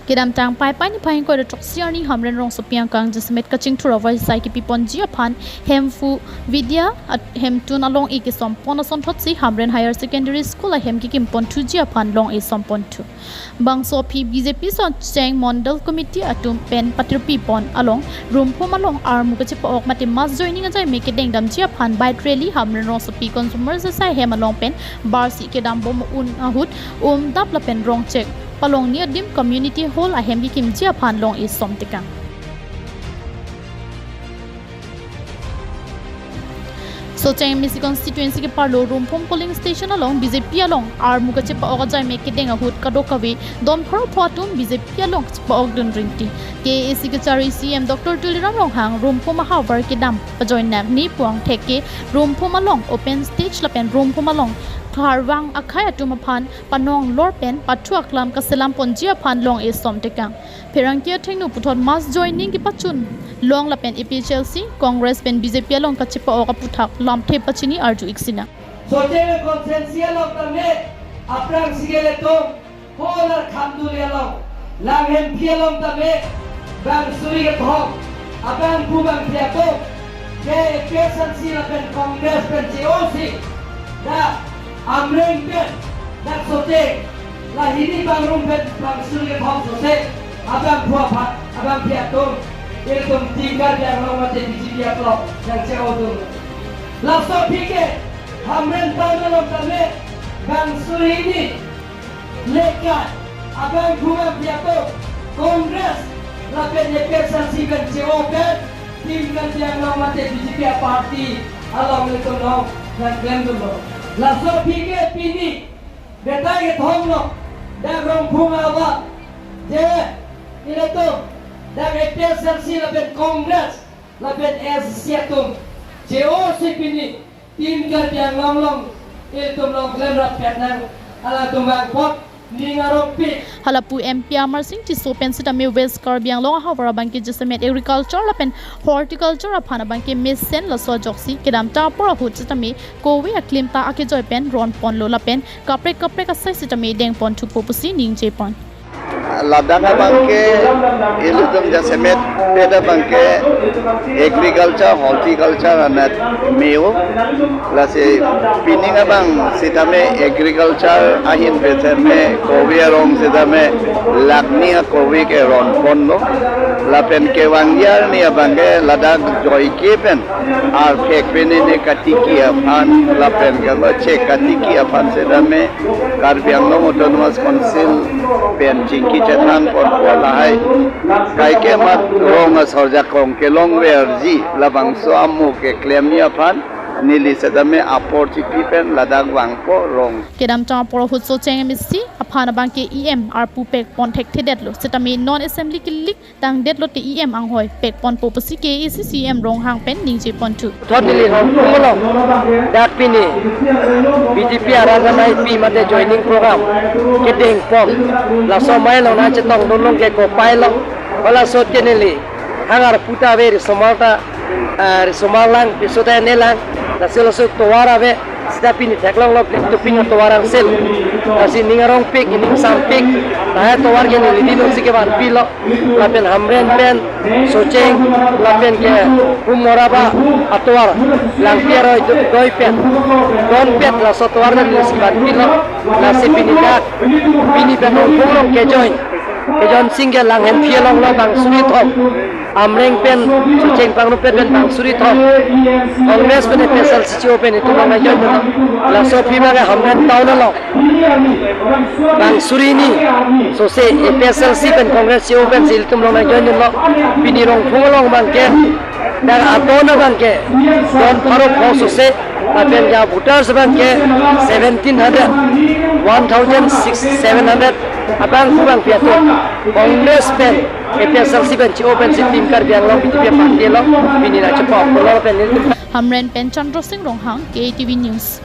Kedam tang pai ni pai ko de troksiar ni hamren rong sopiang kang jasmet kaching thura vai sai ki pipon ji phan hemfu vidya at hemtun along ik sompon son thotsi hamren higher secondary school a hem ki kimpon thu ji phan long e sompon thu bangso phi BJP son cheng mondal committee atum pen patir pipon along Rumphum along armu ka chipa ok mati mas joining ajaimek kedeng dam ji phan by rally hamren rong sopi consumers sai hem along pen bar si kedam bom un ahut dap la pen rong check palong near dim community hall a hem ki kim ji phan long is som tikang so chang misi constituency ke parlo Rumphum polling station along BJP along armu ka chipa ok ajaimek kedeng ahut kadokawi dom kharo photum BJP along chipa ok dun ringti KAAC CEM Dr. Tuliram Longhang Rumphum ahavar ke dam pajoin nap ni puang theke Rumphum along open stage la pen Rumphum along Harwang akhai atum phan panong lor pen pathuak lam ka selam ponjia phan long e som tekang pherangkia thengnu puthot mas joining ki pachun long la pen EPHLC Congress pen BJP long ka chipa oka puthak lam the pachini arju iksina sote consensual of the net aprang sigele to holar khamdu lelong lang hem phialom ta me bang suri ke thok abang bubang thia to ke PSC la pen Congress pen COC da amreng pen dak sote la hini bang rum pen bang suri ke thok sote abang phua phat abang phia to ekdom tinggal yang mate BJP aplok yang COC la so phike hamren tanalom tame bang suri ni lekat abang phua phia to Congress la pen PSC kan COC tinggal yang mate BJP party along with no dan glendul la so phike pini betai ke thong lo da Rumphum awa je ile to da PSC la pen Congress la pen SCTum COC pini tinggal yang long itu long glendul petnang ala tumbang pot halapu MP Amar Singh ti sopen sita me West Karbiang long ahavar banki jasmet agriculture la pen horticulture aphana banki mesen la so joksi kedam ta por hut sita me kowe aklim ta ake joy pen ron pon lo la pen kapre ka sai sita me deng pon thu popusi ning je pon ladanga banke iludum jasmet beda banke agriculture horticulture anat meo la se pininga bang sitame agriculture ahin betame kowe rong sitame lakni kowe ke ron ponno la pen ke wangyar ni bange ladak joy ke pen ar pek pene ne katiki aphan la pen ga che katiki aphan sitame Karbiang autonomous council pen jingki chetang por polai kai ke mat rong sorja kong ke long verji labang so amu ke klemia phan nili sedame opportunity pen ladak wangpo rong kedam ta por hut so cheng misi aphana banke EM ar pu pek pon thek thedet lo setame non assembly kilik tang det lo te EM ang hoi pek pon popusi KAAC CEM rong hang pen ning je pon thu thotili kumolo dak pini BJP aranganai pi mate joining program kedeng pom la somai lo na chetong dolong ke ko pailo wala so teneli hangar puta ver somalta somalang pisoda nelang la selo so towara ve sida pini theklong lo to pini towara sel asi ningarong pik ini sam pik na towar ge ni lidino sike ban pilo la pen hamren pen socheng la pen ke humoraba atwar lang piero doi pen don pet la so towar ni siban pilo la se pini dak pini pen ngong ke join single lang hem pielong lo bang suri thok amreng pen cheng pang no pen bang suri thok Congress pen special sicho pen itu na join la so phi ma ga hamren tawn lo bang suri ni so se special si pen Congress sicho pen sil tum lo na join lo pini rong phulong bang ke dar atona bang ke don paro so se apen ja voters bang ke 1700 abang kubang piatu Congress pen PSC pen open team Karbiang long BJP party long bini na cepat kolor pen Hamren pen Chandra Singh Ronghang KTV News